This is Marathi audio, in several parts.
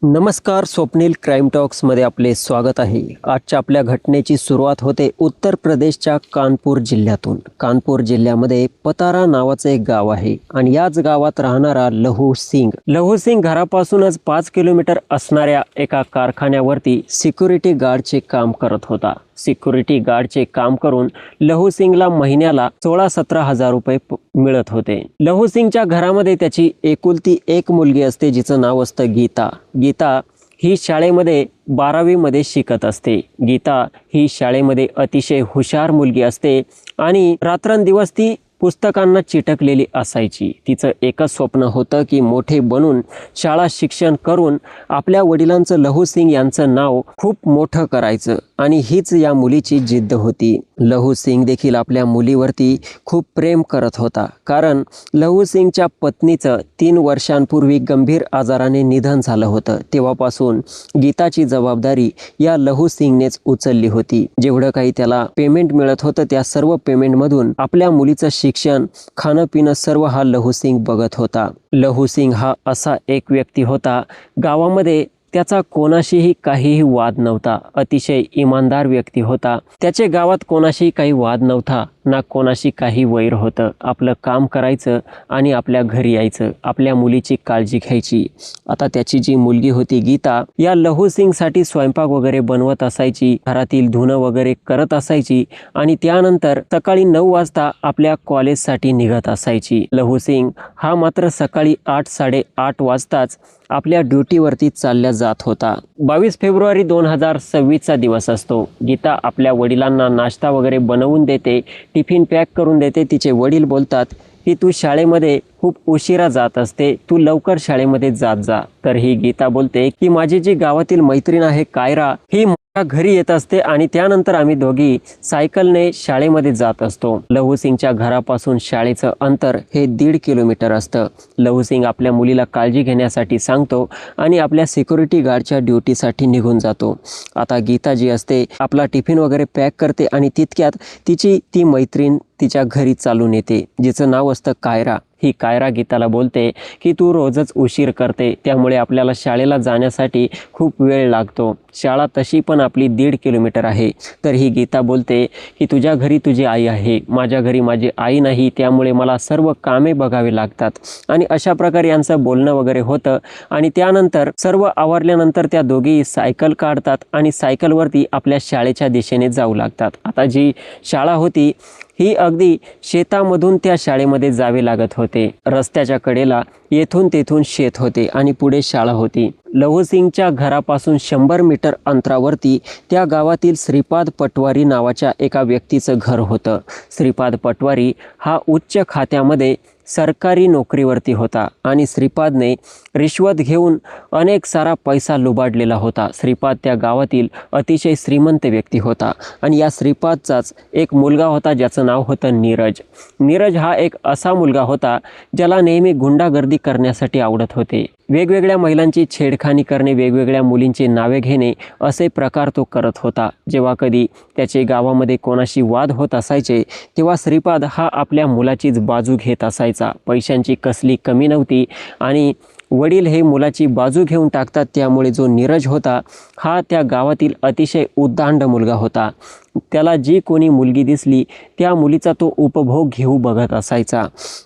नमस्कार, स्वप्नील क्राईम टॉक्समध्ये आपले स्वागत आहे. आजच्या आपल्या घटनेची सुरुवात होते उत्तर प्रदेशच्या कानपूर जिल्ह्यातून. कानपूर जिल्ह्यामध्ये पतारा नावाचं एक गाव आहे आणि याच गावात राहणारा लहू सिंग घरापासूनच 5 किलोमीटर असणाऱ्या एका कारखान्यावरती सिक्युरिटी गार्डचे काम करत होता. सिक्युरिटी गार्डचे काम करून लहू सिंगला महिन्याला 16-17 हजार रुपये मिळत होते. लहू सिंगच्या घरामध्ये त्याची एकुलती एक मुलगी असते, जिचं नाव असतं गीता ही शाळेमध्ये 12वी मध्ये शिकत असते. गीता ही शाळेमध्ये अतिशय हुशार मुलगी असते आणि रात्रंदिवस ती पुस्तकांना चिटकलेली असायची. तिचं एकच स्वप्न होतं की मोठे बनून शाळा शिक्षण करून आपल्या वडिलांचं लहू सिंग यांचं नाव खूप मोठं करायचं आणि हीच या मुलीची जिद्द होती. लहू सिंग देखील आपल्या मुलीवरती खूप प्रेम करत होता, कारण लहू सिंगच्या पत्नीचं 3 वर्षांपूर्वी गंभीर आजाराने निधन झालं होतं. तेव्हापासून गीताची जबाबदारी या लहू सिंगनेच उचलली होती. जेवढं काही त्याला पेमेंट मिळत होतं त्या सर्व पेमेंटमधून आपल्या मुलीचं शिक्षण, खाणं पिणं सर्व हा लहू सिंग बघत होता. लहू सिंग हा असा एक व्यक्ती होता, गावामध्ये त्याचा कोणाशीही काहीही वाद नव्हता. अतिशय इमानदार व्यक्ती होता. त्याचे गावात कोणाशीही काही वाद नव्हता, ना कोणाशी काही वैर होतं. आपलं काम करायचं आणि आपल्या घरी यायचं, आपल्या मुलीची काळजी घ्यायची. आता त्याची जी मुलगी होती गीता, या लहू सिंगसाठी स्वयंपाक वगैरे बनवत असायची, घरातील धुणं वगैरे करत असायची आणि त्यानंतर सकाळी 9 वाजता आपल्या कॉलेजसाठी निघत असायची. लहू सिंग हा मात्र सकाळी 8-8:30 वाजताच आपल्या ड्युटीवरती चालल्या जात होता. 22 फेब्रुवारी 2026चा दिवस असतो. गीता आपल्या वडिलांना नाश्ता वगैरे बनवून देते, टिफिन पॅक करून देते. तिचे वडील बोलतात की तू शाळेमध्ये खूप उशिरा जात असते, तू लवकर शाळेमध्ये जात जा. तर ही गीता बोलते की माझी जी गावातील मैत्रीण आहे कायरा, ही घरी येत असते आणि त्यानंतर आम्ही दोघी सायकलने शाळेमध्ये जात असतो. लहू सिंगच्या घरापासून शाळेचं अंतर हे 1.5 किलोमीटर असतं. लहू सिंग आपल्या मुलीला काळजी घेण्यासाठी सांगतो आणि आपल्या सिक्युरिटी गार्डच्या ड्युटीसाठी निघून जातो. आता गीता जी असते आपला टिफिन वगैरे पॅक करते आणि तितक्यात तिची ती मैत्रीण तिच्या घरी चालून येते, जिचं नाव असतं कायरा. ही कायरा गीताला बोलते की तू रोजच उशीर करते, त्यामुळे आपल्याला शाळेला जाण्यासाठी खूप वेळ लागतो. शाळा तशी पण आपली 1.5 किलोमीटर आहे. तर ही गीता बोलते की तुझ्या घरी तुझी आई आहे, माझ्या घरी माझी आई नाही, त्यामुळे मला सर्व कामे बघावी लागतात. आणि अशा प्रकारे यांचं बोलणं वगैरे होतं आणि त्यानंतर सर्व आवरल्यानंतर त्या दोघी सायकल काढतात आणि सायकलवरती आपल्या शाळेच्या दिशेने जाऊ लागतात. आता जी शाळा होती ही अगदी शेतामधून त्या शाळेमध्ये जावे लागत होते. रस्त्याच्या कडेला येथून तेथून शेत होते आणि पुढे शाळा होती. लहू सिंगच्या घरापासून 100 मीटर अंतरावरती त्या गावातील श्रीपाद पटवारी नावाच्या एका व्यक्तीचं घर होतं. श्रीपाद पटवारी हा उच्च खात्यामध्ये सरकारी नोकरीवरती होता आणि श्रीपादने रिश्वत घेऊन अनेक सारा पैसा लुबाडलेला होता. श्रीपाद त्या गावातील अतिशय श्रीमंत व्यक्ती होता आणि या श्रीपादचाच एक मुलगा होता, ज्याचं नाव होतं नीरज हा एक असा मुलगा होता ज्याला नेहमी गुंडागर्दी करण्यासाठी आवडत होते. वेगवेगळ्या महिलांची छेडखानी करणे, वेगवेगळ्या मुलींची नावे घेणे, असे प्रकार तो करत होता. जेव्हा कधी त्याचे गावामध्ये कोणाशी वाद होत असायचे तेव्हा श्रीपाद हा आपल्या मुलाचीच बाजू घेत असायचा. पैशांची कसली कमी नव्हती आणि वडील हे मुलाची बाजू घेऊन टाकतात. त्यामुळे जो नीरज होता हा त्या गावातील अतिशय उद्दांड मुलगा होता. त्याला जी कोणी मुलगी दिसली त्या मुलीचा तो उपभोग घेऊ बघत असायचा.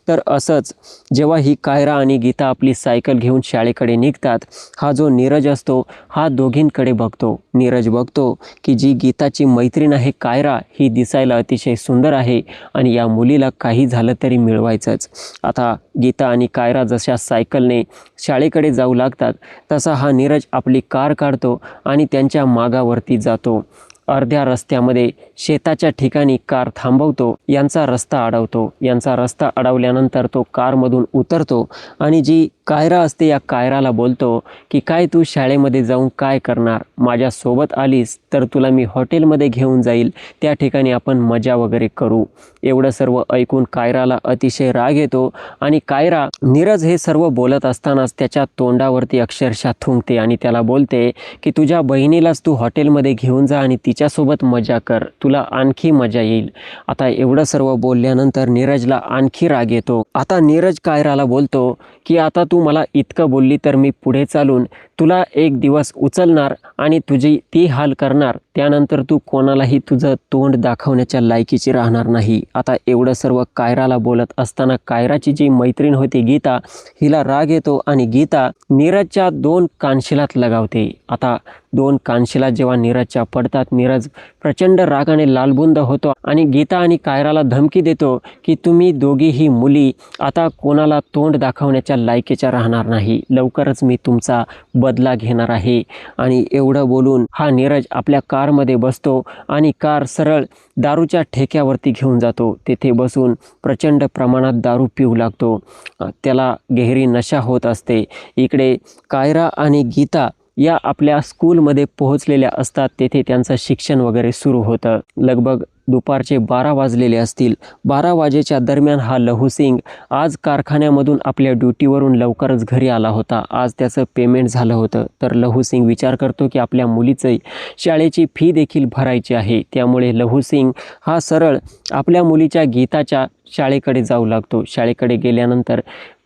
तर असंच जेव्हा ही कायरा आणि गीता आपली सायकल घेऊन शाळेकडे निघतात, हा जो नीरज असतो हा दोघींकडे बघतो. नीरज बघतो की जी गीताची मैत्रीण आहे कायरा, ही दिसायला अतिशय सुंदर आहे आणि या मुलीला काही झालं तरी मिळवायचंच. आता गीता आणि कायरा जशा सायकलने शाळेकडे जाऊ लागतात तसा हा नीरज आपली कार काढतो आणि त्यांच्या मागावरती जातो. अर्ध्या रस्त्यामध्ये शेताच्या ठिकाणी कार थांबवतो, यांचा रस्ता अडवतो. यांचा रस्ता अडवल्यानंतर तो कारमधून उतरतो आणि जी कायरा असते या कायराला बोलतो की काय तू शाळेमध्ये जाऊन काय करणार, माझ्यासोबत आलीस तर तुला मी हॉटेलमध्ये घेऊन जाईल, त्या ठिकाणी आपण मजा वगैरे करू. एवढं सर्व ऐकून कायराला अतिशय राग येतो आणि कायरा नीरज हे सर्व बोलत असतानाच त्याच्या तोंडावरती अक्षरशः थुंकते आणि त्याला बोलते की तुझ्या बहिणीलाच तू हॉटेलमध्ये घेऊन जा आणि तिच्यासोबत मजा कर, तुला आणखी मजा येईल. आता एवढं सर्व बोलल्यानंतर नीरजला आणखी राग येतो. आता नीरज कायराला बोलतो की आता तू मला इतकं बोलली तर मी पुढे चालून तुला एक दिवस उचलणार आणि तुझी ती हाल करणार, त्यानंतर तू कोणालाही तुझं तोंड दाखवण्याच्या लायकीची राहणार नाही. आता एवढं सर्व कायराला बोलत असताना कायराची जी मैत्रीण होती गीता, हिला राग येतो आणि गीता नीरजच्या 2 कानशिलात लगावते. आता 2 कानशिला जेव्हा नीरजच्या पडतात, नीरज प्रचंड रागाने लालबुंद होतो आणि गीता आणि कायराला धमकी देतो की तुम्ही दोघीही मुली आता कोणाला तोंड दाखवण्याच्या लायकीच्या राहणार नाही, लवकरच मी तुमचा बदला घेणार आहे. आणि एवढं बोलून हा नीरज आपल्या कारमध्ये बसतो आणि कार सरळ दारूच्या ठेक्यावरती घेऊन जातो. तेथे बसून प्रचंड प्रमाणात दारू पिऊ लागतो. त्याला गहिरी नशा होत असते. इकडे कायरा आणि गीता या आपल्या स्कूलमध्ये पोहोचलेल्या असतात. तेथे त्यांचं शिक्षण वगैरे सुरू होतं. लगभग दुपारचे 12 वाजलेले असतील. 12 वाजेच्या दरम्यान हा लहूसिंग आज कारखान्यामधून आपल्या ड्युटीवरून लवकरच घरी आला होता. आज त्याचं पेमेंट झालं होतं. तर लहूसिंग विचार करतो की आपल्या मुलीची शाळेची फी देखील भरायची आहे. त्यामुळे लहूसिंग हा सरळ आपल्या मुलीच्या गीताच्या शाळेकडे जाऊ लागतो. शाळेकडे गेल्यानंतर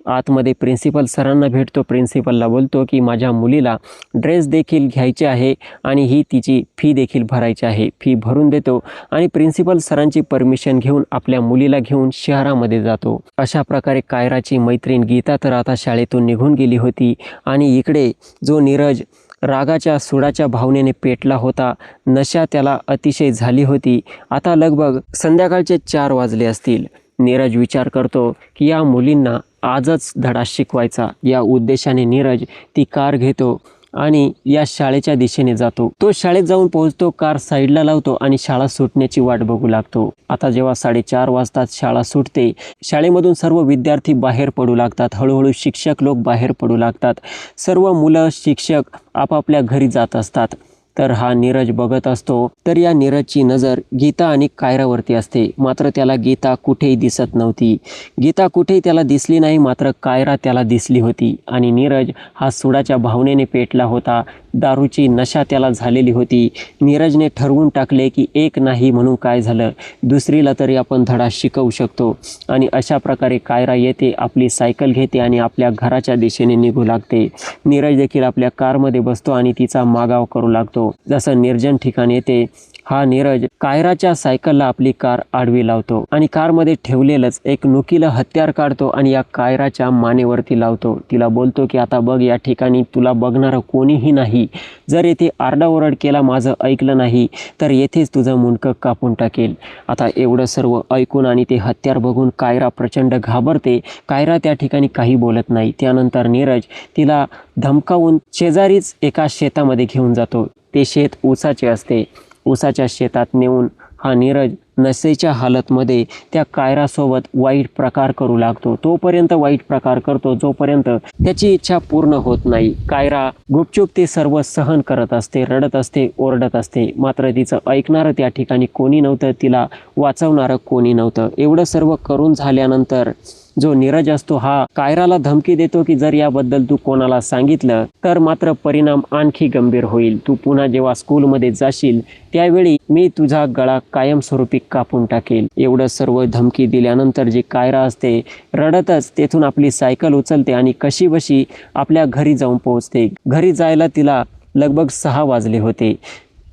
आतमध्ये प्रिन्सिपल सरांना भेटतो. प्रिन्सिपलला बोलतो की माझ्या मुलीला ड्रेस देखील घ्यायचे आहे आणि ही तिची फी देखील भरायची आहे. फी भरून देतो आणि प्रिन्सिपल सरांची परमिशन घेऊन आपल्या मुलीला घेऊन शहरामध्ये जातो. अशा प्रकारे कायराची मैत्रीण गीता तर आता शाळेतून निघून गेली होती आणि इकडे जो नीरज रागाच्या सुडाच्या भावनेने पेटला होता, नशा त्याला अतिशय झाली होती. आता लगभग संध्याकाळचे 4 वाजले असतील. नीरज विचार करतो की या मुलींना आजच धडा शिकवायचा. या उद्देशाने नीरज ती कार घेतो आणि या शाळेच्या दिशेने जातो. तो शाळेत जाऊन पोहोचतो, कार साईडला लावतो आणि शाळा सुटण्याची वाट बघू लागतो. आता जेव्हा 4:30 वाजतात शाळा सुटते, शाळेमधून सर्व विद्यार्थी बाहेर पडू लागतात. हळूहळू शिक्षक लोक बाहेर पडू लागतात. सर्व मुलं शिक्षक आपापल्या घरी जात असतात. तर हा नीरज बघत असतो. तर या नीरजची नजर गीता आणि कायरावरती असते. मात्र त्याला गीता कुठेही दिसत नव्हती. गीता कुठेही त्याला दिसली नाही, मात्र कायरा त्याला दिसली होती. आणि नीरज हा सुडाच्या भावनेने पेटला होता. दारूची नशा त्याला झालेली होती. नीरजने ठरवून टाकले की एक नाही म्हणून काय झालं, दुसरीला तरी आपण धडा शिकवू शकतो. आणि अशा प्रकारे कायरा येते, आपली सायकल घेते आणि आपल्या घराच्या दिशेने निघू लागते. नीरज देखील आपल्या कारमध्ये बसतो आणि तिचा मागाव करू लागतो. जसं निर्जन ठिकाण येते, हा नीरज कायराच्या सायकलला आपली कार आडवी लावतो आणि कारमध्ये ठेवलेलंच एक नुकीलं हत्यार काढतो आणि या कायराच्या मानेवरती लावतो. तिला बोलतो की आता बघ, या ठिकाणी तुला बघणारं कोणीही नाही. जर येथे आरडाओरड केला, माझं ऐकलं नाही तर येथेच तुझं मुंडकं कापून टाकेल. आता एवढं सर्व ऐकून आणि ते हत्यार बघून कायरा प्रचंड घाबरते. कायरा त्या ठिकाणी काही बोलत नाही. त्यानंतर नीरज तिला धमकावून शेजारीच एका शेतामध्ये घेऊन जातो. ते शेत ऊसाचे असते. ऊसाच्या शेतात नेऊन हा नीरज नशेच्या हालतमध्ये त्या कायरासोबत वाईट प्रकार करू लागतो. तोपर्यंत वाईट प्रकार करतो जोपर्यंत त्याची इच्छा पूर्ण होत नाही. कायरा गुपचूप ते सर्व सहन करत असते, रडत असते, ओरडत असते. मात्र तिचं ऐकणारं त्या ठिकाणी कोणी नव्हतं, तिला वाचवणारं कोणी नव्हतं. एवढं सर्व करून झाल्यानंतर जो नीरज असतो हा कायराला धमकी देतो की जर याबद्दल तू कोणाला सांगितलं तर मात्र परिणाम आणखी गंभीर होईल. तू पुन्हा जेव्हा स्कूलमध्ये जाशील त्यावेळी मी तुझा गळा कायमस्वरूपी कापून टाकेल. एवढं सर्व धमकी दिल्यानंतर जी कायरा असते रडतच तेथून आपली सायकल उचलते आणि कशीबशी आपल्या घरी जाऊन पोहोचते. घरी जायला तिला लगभग 6 वाजले होते.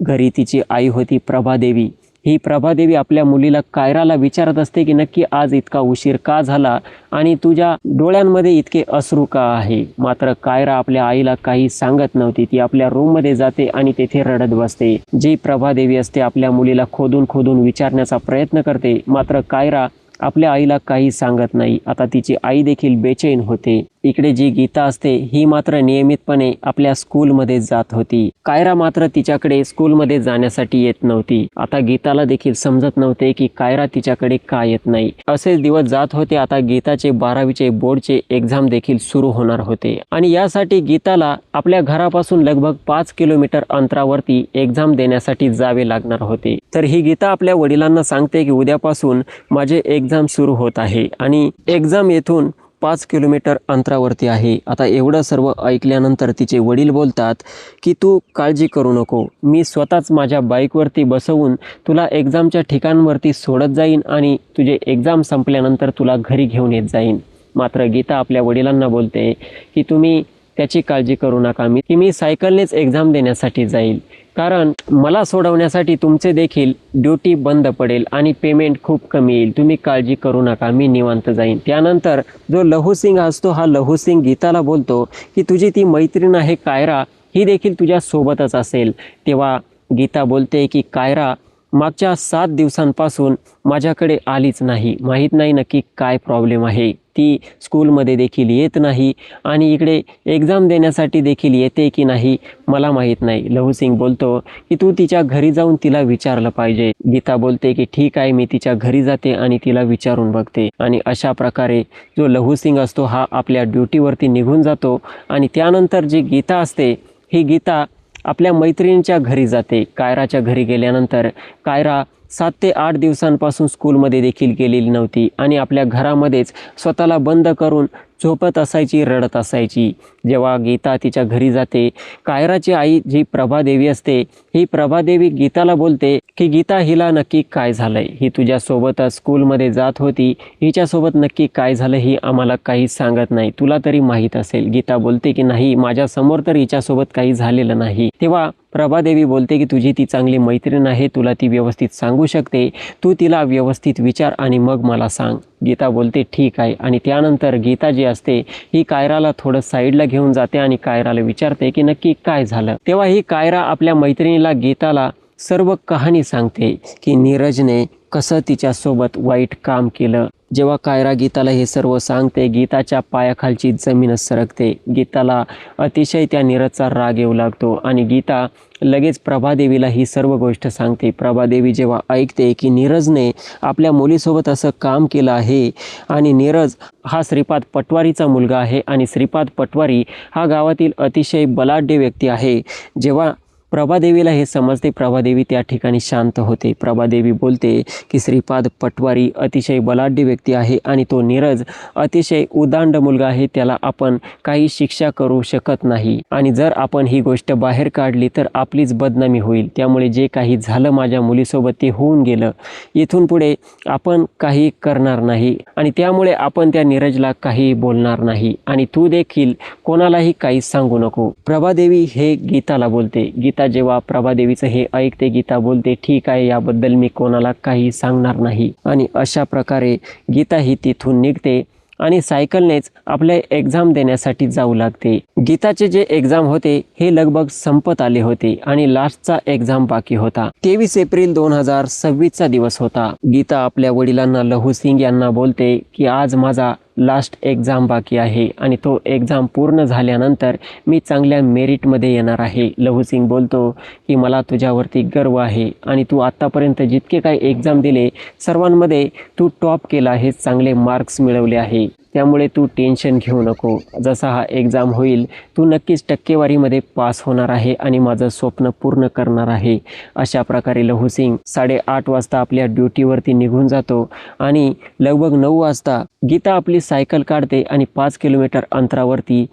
घरी तिची आई होती प्रभादेवी. ही प्रभादेवी आपल्या मुलीला कायराला विचारत असते की नक्की आज इतका उशीर का झाला आणि तुझ्या डोळ्यांमध्ये इतके अश्रू का आहे. मात्र कायरा आपल्या आईला काही सांगत नव्हती. ती आपल्या रूममध्ये जाते आणि तेथे रडत बसते. जी प्रभादेवी असते आपल्या मुलीला खोदून खोदून विचारण्याचा प्रयत्न करते, मात्र कायरा आपल्या आईला काही सांगत नाही. आता तिची आई देखील बेचैन होते. इकडे जी गीता असते ही मात्र नियमितपणे आपल्या स्कूलमध्ये जात होती. कायरा मात्र तिच्याकडे स्कूलमध्ये जाण्यासाठी येत नव्हती. आता गीताला देखील समजत नव्हते की कायरा तिच्याकडे का येत नाही. असेच दिवस जात होते. आता गीताचे 12वीचे बोर्डचे एक्झाम देखील सुरू होणार होते आणि यासाठी गीताला आपल्या घरापासून लगभग 5 किलोमीटर अंतरावरती एक्झाम देण्यासाठी जावे लागणार होते. तर ही गीता आपल्या वडिलांना सांगते की उद्यापासून माझे एक्झाम सुरू होत आहे आणि एक्झाम येथून 5 किलोमीटर अंतरावरती आहे. आता एवढं सर्व ऐकल्यानंतर तिचे वडील बोलतात की तू काळजी करू नको, मी स्वतःच माझ्या बाईकवरती बसवून तुला एक्झामच्या ठिकाणावरती सोडत जाईन आणि तुझे एक्झाम संपल्यानंतर तुला घरी घेऊन येत जाईन. मात्र गीता आपल्या वडिलांना बोलते की तुम्ही त्याची काळजी करू नका, मी सायकलनेच एक्झाम देण्यासाठी जाईल, कारण मला सोडवण्यासाठी तुमचे देखील ड्युटी बंद पडेल आणि पेमेंट खूप कमी येईल, तुम्ही काळजी करू नका, मी निवांत जाईन. त्यानंतर जो लहू सिंग असतो, हा लहू सिंग गीताला बोलतो की तुझी ती मैत्रीण आहे कायरा, ही देखील तुझ्या सोबतच असेल. तेव्हा गीता बोलते की कायरा मागच्या 7 दिवसांपासून माझ्याकडे आलीच नाही, माहीत नाही नक्की काय प्रॉब्लेम आहे. ती स्कूलमध्ये देखील येत नाही आणि इकडे एक्झाम देण्यासाठी देखील येते की नाही मला माहीत नाही. लहू सिंग बोलतो की तू तिच्या घरी जाऊन तिला विचारलं पाहिजे. गीता बोलते की ठीक आहे, मी तिच्या घरी जाते आणि तिला विचारून बघते. आणि अशा प्रकारे जो लहू सिंग असतो हा आपल्या ड्युटीवरती निघून जातो. आणि त्यानंतर जी गीता असते, ही गीता आपल्या मैत्रिणीच्या घरी जाते. कायराच्या घरी गेल्यानंतर कायरा 7 ते 8 दिवसांपासून स्कूलमध्ये देखील गेलेली नव्हती आणि आपल्या घरामध्येच स्वतःला बंद करून झोपत असायची, रडत असायची. जेव्हा गीता तिच्या घरी जाते, कायराची आई जी प्रभादेवी असते, ही प्रभादेवी गीताला बोलते की गीता, हिला नक्की काय झालंय, ही तुझ्यासोबतच स्कूलमध्ये जात होती, हिच्यासोबत नक्की काय झालं ही आम्हाला काही सांगत नाही, तुला तरी माहीत असेल. गीता बोलते की नाही, माझ्यासमोर तर हिच्यासोबत काही झालेलं नाही. तेव्हा प्रभादेवी बोलते की तुझी ती चांगली मैत्रीण आहे, तुला ती व्यवस्थित सांगू शकते, तू तिला व्यवस्थित विचार आणि मग मला सांग. गीता बोलते ठीक आहे. आणि त्यानंतर गीता जी असते ही कायराला थोडं साईडला घेऊन जाते आणि कायराला विचारते की नक्की काय झालं. तेव्हा ही कायरा आपल्या मैत्रिणीला गीताला सर्व कहाणी सांगते की नीरजने कसं तिच्यासोबत वाईट काम केलं. जेव्हा कायरा गीताला हे सर्व सांगते, गीताच्या पायाखालची जमीनच सरकते. गीताला अतिशय त्या नीरजचा राग येऊ लागतो आणि गीता लगेच प्रभादेवीला ही सर्व गोष्ट सांगते. प्रभादेवी जेव्हा ऐकते की नीरजने आपल्या मुलीसोबत असं काम केलं आहे आणि नीरज हा श्रीपाद पटवारीचा मुलगा आहे आणि श्रीपाद पटवारी हा गावातील अतिशय बलाढ्य व्यक्ती आहे. जेव्हा प्रभादेवीला हे समजते, प्रभादेवी त्या ठिकाणी शांत होते. प्रभादेवी बोलते की श्रीपाद पटवारी अतिशय बलाढ्य व्यक्ती आहे आणि तो नीरज अतिशय उदांड मुलगा आहे, त्याला आपण काही शिक्षा करू शकत नाही आणि जर आपण ही गोष्ट बाहेर काढली तर आपलीच बदनामी होईल. त्यामुळे जे काही झालं माझ्या मुलीसोबत ते होऊन गेलं, इथून पुढे आपण काही करणार नाही आणि त्यामुळे आपण त्या नीरजला काही बोलणार नाही आणि तू देखील कोणालाही काही सांगू नको. प्रभादेवी हे गीताला बोलते. गीता जेव्हा प्रभादेवीचं हे ऐकते, गीता बोलते ठीक आहे, याबद्दल मी कोणाला काही सांगणार नाही. आणि अशा प्रकारे गीता ही तिथून निघते आणि सायकलनेच आपले एक्झाम देण्यासाठी जाऊ लागते. गीताचे जे एक्झाम होते हे लगभग संपत आले होते आणि लास्टचा एक्झाम बाकी होता. 23 एप्रिल 2026चा दिवस होता. गीता आपल्या वडिलांना लहू सिंग यांना बोलते की आज माझा लास्ट एक्झाम बाकी आहे आणि तो एक्झाम पूर्ण झाल्यानंतर मी चांगल्या मेरिटमध्ये येणार आहे. लहू सिंग बोलतो की मला तुझ्यावरती गर्व आहे आणि तू आत्तापर्यंत जितके काही एक्झाम दिले सर्वांमध्ये तू टॉप केला आहेस, चांगले मार्क्स मिळवले आहे, त्यामुळे तू टेन्शन घेऊ नको. जसा हा एक्झाम होईल तू नक्कीच टक्केवारीमध्ये पास होणार आहे आणि माझं स्वप्न पूर्ण करणार आहे. अशा प्रकारे लहू सिंग 8:30 वाजता आपल्या ड्युटीवरती निघून जातो आणि लगभग 9 वाजता गीता आपली सायकल काढते आणि 5 किलोमीटर अंतरावरती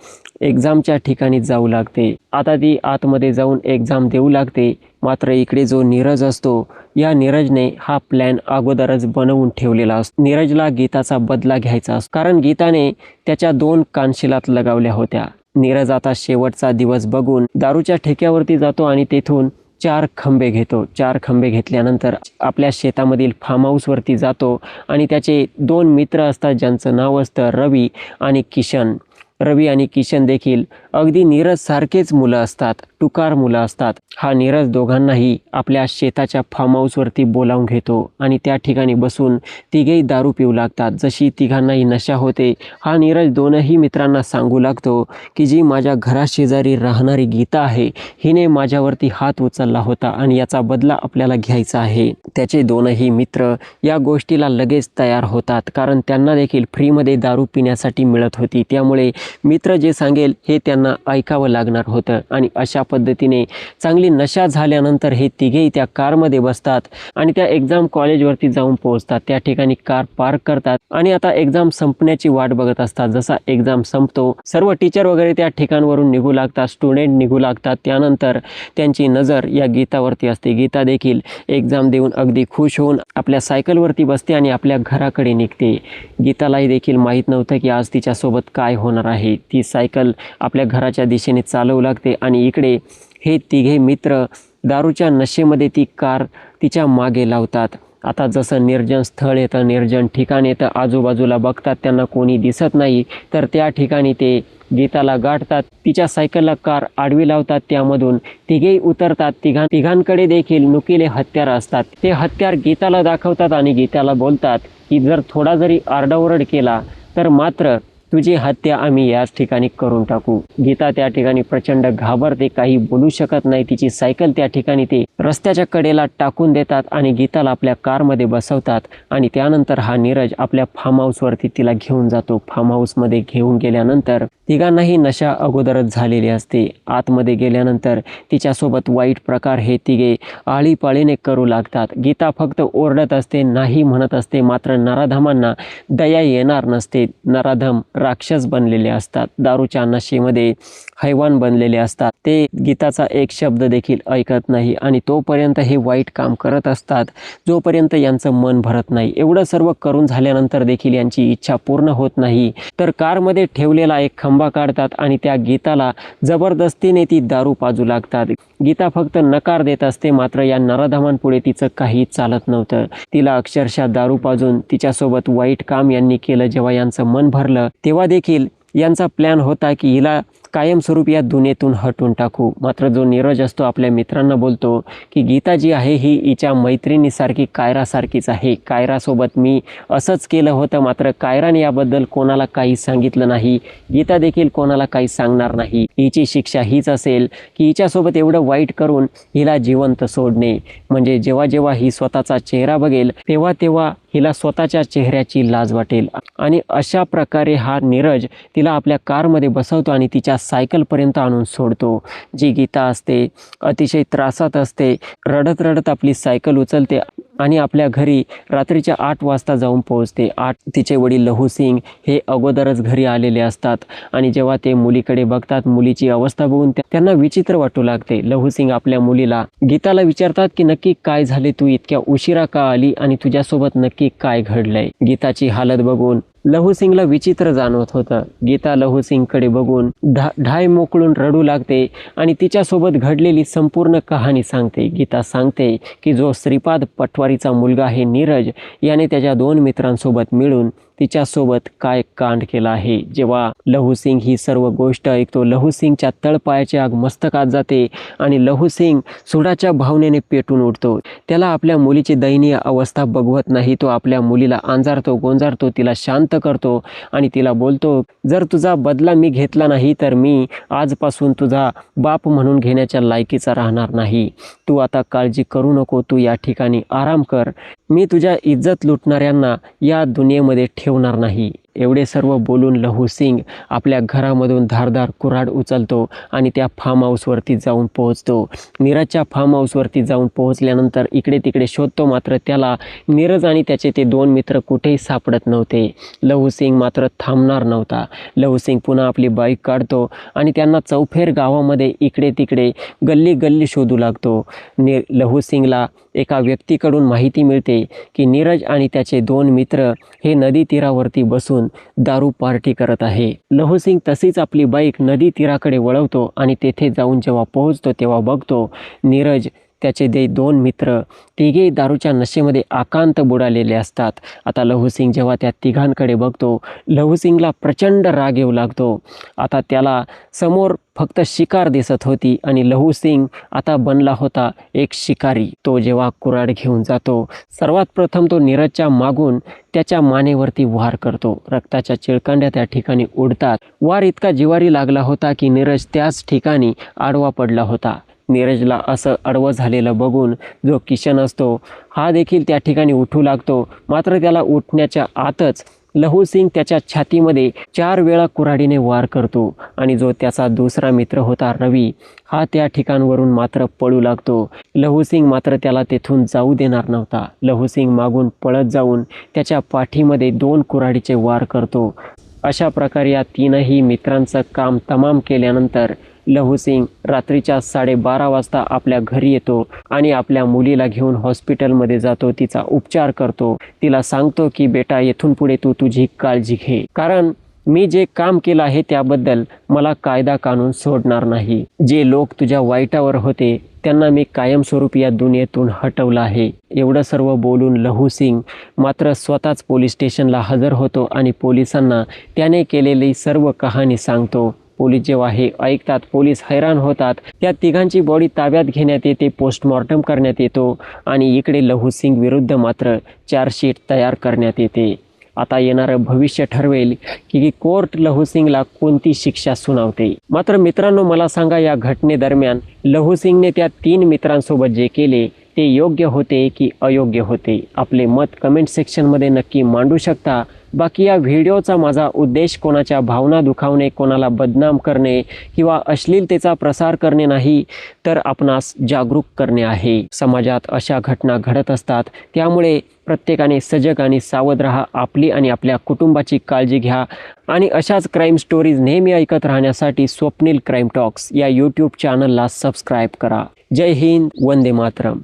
एक्झामच्या ठिकाणी जाऊ लागते. आता ती आतमध्ये जाऊन एक्झाम देऊ लागते. मात्र इकडे जो नीरज असतो, या नीरजने हा प्लॅन अगोदरच बनवून ठेवलेला असतो. नीरजला गीताचा बदला घ्यायचा असतो, कारण गीताने त्याच्या 2 कानशिलात लगावल्या होत्या. नीरज आता शेवटचा दिवस बघून दारूच्या ठेक्यावरती जातो आणि तेथून 4 खंबे घेतो. 4 खंबे घेतल्यानंतर आपल्या शेतामधील फार्म हाऊसवरती जातो आणि त्याचे 2 मित्र असतात ज्यांचं नाव असतं रवी आणि किशन. रवी आणि किशन देखील अगदी नीरज सारखेच मुलं असतात, टुकार मुलं असतात. हा नीरज दोघांनाही आपल्या शेताच्या फार्म हाऊसवरती बोलावून घेतो आणि त्या ठिकाणी बसून तिघेही दारू पिऊ लागतात. जशी तिघांनाही नशा होते, हा नीरज 2ही मित्रांना सांगू लागतो की जी माझ्या घराशेजारी राहणारी गीता आहे, हिने माझ्यावरती हात उचलला होता आणि याचा बदला आपल्याला घ्यायचा आहे. त्याचे 2ही मित्र या गोष्टीला लगेच तयार होतात, कारण त्यांना देखील फ्रीमध्ये दारू पिण्यासाठी मिळत होती. त्यामुळे मित्र जे सांगेल हे त्यांना ऐकावं लागणार होतं आणि अशा पद्धतीने चांगली नशा झाल्यानंतर हे तिघेही त्या कारमध्ये बसतात आणि त्या एक्झाम कॉलेजवरती जाऊन पोहोचतात. त्या ठिकाणी कार पार्क करतात आणि आता एक्झाम संपण्याची वाट बघत असतात. जसा एक्झाम संपतो सर्व टीचर वगैरे त्या ठिकाणावरून निघू लागतात, स्टुडंट निघू लागतात. त्यानंतर त्यांची नजर या गीतावरती असते. गीता देखील एक्झाम देऊन अगदी खुश होऊन आपल्या सायकलवरती बसते आणि आपल्या घराकडे निघते. गीतालाही देखील माहीत नव्हतं की आज तिच्यासोबत काय होणार आहे. ती सायकल आपल्या घराच्या दिशेने चालवू लागते आणि इकडे हे तिघे मित्र दारूच्या नशेमध्ये ती कार तिच्या मागे लावतात. आता जसं निर्जन स्थळ येतं, निर्जन ठिकाण येतं, आजूबाजूला बघतात त्यांना कोणी दिसत नाही, तर त्या ठिकाणी ते गीताला गाठतात. तिच्या सायकलला कार आडवी लावतात. त्यामधून तिघेही उतरतात. तिघांकडे देखील नुकीले हत्यार असतात. ते हत्यार गीताला दाखवतात आणि गीताला बोलतात की जर थोडा जरी आरडाओरड केला तर मात्र तुझी हत्या आम्ही याच ठिकाणी करून टाकू. गीता त्या ठिकाणी प्रचंड घाबरते, काही बोलू शकत नाही. तिची सायकल त्या ठिकाणी ते रस्त्याच्या कडेला टाकून देतात आणि गीताला आपल्या कारमध्ये बसवतात आणि त्यानंतर हा नीरज आपल्या फार्म हाऊसवरती तिला घेऊन जातो. फार्म हाऊसमध्ये घेऊन गेल्यानंतर तिघांनाही नशा अगोदरच झालेली असते. आतमध्ये गेल्यानंतर तिच्यासोबत वाईट प्रकार हे तिघे आळीपाळीने करू लागतात. गीता फक्त ओरडत असते, नाही म्हणत असते. मात्र नराधमांना दया येणार नसते. नराधम राक्षस बनलेले असतात, दारूच्या नशेमध्ये हैवान बनलेले असतात. ते गीताचा एक शब्द देखील ऐकत नाही आणि तोपर्यंत हे वाईट काम करत असतात जोपर्यंत यांचं मन भरत नाही. एवढं सर्व करून झाल्यानंतर देखील यांची इच्छा पूर्ण होत नाही. तर कारमध्ये ठेवलेला एक खंबा काढतात आणि त्या गीताला जबरदस्तीने ती दारू पाजू लागतात. गीता फक्त नकार देत असते. मात्र या नराधमांपुढे तिचं काही चालत नव्हतं. तिला अक्षरशः दारू पाजून तिच्यासोबत वाईट काम यांनी केलं. जेव्हा यांचं मन भरलं तेव्हा देखील यांचा प्लॅन होता की हिला कायमस्वरूपी या दुनियेतून हटवून टाकू. मात्र जो नीरज असतो आपल्या मित्रांना बोलतो की गीता जी आहे ही हिच्या मैत्रिणीसारखी कायरासारखीच आहे. कायरासोबत मी असंच केलं होतं, मात्र कायराने याबद्दल कोणाला काही सांगितलं नाही. गीता देखील कोणाला काही सांगणार नाही. हिची शिक्षा हीच असेल की हिच्यासोबत एवढं वाईट करून हिला जिवंत सोडणे. म्हणजे जेव्हा जेव्हा ही स्वतःचा चेहरा बघेल तेव्हा तेव्हा हिला स्वतःच्या चेहऱ्याची लाज वाटेल. आणि अशा प्रकारे हा नीरज तिला आपल्या कारमध्ये बसवतो आणि तिच्या सायकलपर्यंत आणून सोडतो. जी गीता असते अतिशय त्रासात असते, रडत रडत आपली सायकल उचलते आणि आपल्या घरी रात्रीच्या 8 वाजता जाऊन पोहोचते. तिचे वडील लहू सिंग हे अगोदरच घरी आलेले असतात आणि जेव्हा ते मुलीकडे बघतात मुलीची अवस्था बघून त्यांना विचित्र वाटू लागते. लहू सिंग आपल्या मुलीला गीताला विचारतात की नक्की काय झाले, तू इतक्या उशिरा का आली आणि तुझ्यासोबत नक्की काय घडलंय. गीताची हालत बघून लहू सिंगला विचित्र जाणवत होतं. गीता लहू सिंगकडे बघून ढाय मोकळून रडू लागते आणि तिच्यासोबत घडलेली संपूर्ण कहाणी सांगते. गीता सांगते की जो श्रीपाद पटवारीचा मुलगा आहे नीरज याने त्याच्या 2 मित्रांसोबत मिळून तिच्यासोबत काय कांड केला आहे. जेव्हा लहू सिंग ही सर्व गोष्ट ऐकतो लहू सिंगच्या तळपायाची आग मस्तकात जाते आणि लहू सिंग सुडाच्या भावनेने पेटून उठतो. त्याला आपल्या मुलीची दयनीय अवस्था बघवत नाही. तो आपल्या मुलीला अंजारतो, गोंजारतो, तिला शांत करतो आणि तिला बोलतो जर तुझा बदला मी घेतला नाही तर मी आजपासून तुझा बाप म्हणून घेण्याच्या लायकीचा राहणार नाही. तू आता काळजी करू नको, तू या ठिकाणी आराम कर. मी तुझ्या इज्जत लुटणाऱ्यांना या दुनियेमध्ये ठेवणार नाही. एवढे सर्व बोलून लहू सिंग आपल्या घरामधून धारदार कुऱ्हाड उचलतो आणि त्या फार्म हाऊसवरती जाऊन पोहोचतो. नीरजच्या फार्म हाऊसवरती जाऊन पोहोचल्यानंतर इकडे तिकडे शोधतो, मात्र त्याला नीरज आणि त्याचे ते 2 मित्र कुठेही सापडत नव्हते. लहू सिंग मात्र थांबणार नव्हता. लहू सिंग पुन्हा आपली बाईक काढतो आणि त्यांना चौफेर गावामध्ये इकडे तिकडे गल्ली गल्ली शोधू लागतो. लहू सिंगला एका व्यक्तीकडून माहिती मिळते की नीरज आणि त्याचे 2 मित्र हे नदी तीरावरती बसून दारू पार्टी करत आहे. लहू सिंग तशीच आपली बाईक नदी तीराकडे वळवतो आणि तेथे जाऊन जेव्हा पोहोचतो तेव्हा बघतो नीरज त्याचे 2 मित्र तिघे दारूच्या नशेमध्ये आकांत बुडालेले असतात. आता लहू सिंग जेव्हा त्या तिघांकडे बघतो लहू सिंगला प्रचंड राग येऊ लागतो. आता त्याला समोर फक्त शिकार दिसत होती आणि लहू सिंग आता बनला होता एक शिकारी. तो जेव्हा कुऱ्हाड घेऊन जातो सर्वात प्रथम तो नीरजच्या मागून त्याच्या मानेवरती वार करतो. रक्ताच्या चिळकांड्या त्या ठिकाणी उडतात. वार इतका जिवारी लागला होता की नीरज त्याच ठिकाणी आडवा पडला होता. नीरजला असं आडवं झालेलं बघून जो किशन असतो हा देखील त्या ठिकाणी उठू लागतो. मात्र त्याला उठण्याच्या आतच लहू सिंग त्याच्या छातीमध्ये 4 वेळा कुऱ्हाडीने वार करतो आणि जो त्याचा दुसरा मित्र होता रवी हा त्या ठिकाणावरून मात्र पळू लागतो. लहू सिंग मात्र त्याला तेथून जाऊ देणार नव्हता. लहू सिंग मागून पळत जाऊन त्याच्या पाठीमध्ये 2 कुऱ्हाडीचे वार करतो. अशा प्रकारे या तीनही मित्रांचं काम तमाम केल्यानंतर लहू सिंग रात्रीच्या 12:30 वाजता आपल्या घरी येतो आणि आपल्या मुलीला घेऊन हॉस्पिटलमध्ये जातो. तिचा उपचार करतो. तिला सांगतो की बेटा येथून पुढे तू तुझी काळजी घे, कारण मी जे काम केलं आहे त्याबद्दल मला कायदा कानून सोडणार नाही. जे लोक तुझ्या वाईटावर होते त्यांना मी कायमस्वरूपी या दुनियेतून हटवलं आहे. एवढं सर्व बोलून लहू सिंग मात्र स्वतःच पोलीस स्टेशनला हजर होतो आणि पोलिसांना त्याने केलेली सर्व कहाणी सांगतो. पोलीस जेव्हा हे ऐकतात पोलीस हैराण होतात. त्या तिघांची बॉडी ताब्यात घेण्यात येते, पोस्टमॉर्टम करण्यात येतो आणि इकडे लहू सिंग विरुद्ध मात्र चार्जशीट तयार करण्यात येते. आता येणारं भविष्य ठरवेल की कोर्ट लहू सिंगला कोणती शिक्षा सुनावते. मात्र मित्रांनो मला सांगा, या घटनेदरम्यान लहू सिंगने त्या 3 मित्रांसोबत जे केले ते योग्य होते की अयोग्य होते? आपले मत कमेंट सेक्शनमध्ये नक्की मांडू शकता. बाकी या व्हिडिओचा माझा उद्देश कोणाच्या भावना दुखावणे, कोणाला बदनाम करणे किंवा अश्लीलतेचा प्रसार करणे नाही, तर आपणास जागरूक करणे आहे. समाजात अशा घटना घडत असतात, त्यामुळे प्रत्येकाने सजग आणि सावध राहा. आपली आणि आपल्या कुटुंबाची काळजी घ्या आणि अशाच क्राईम स्टोरीज नेहमी ऐकत राहण्यासाठी स्वप्नील क्राईम टॉक्स या यूट्यूब चॅनलला सबस्क्राईब करा. जय हिंद, वंदे मातरम.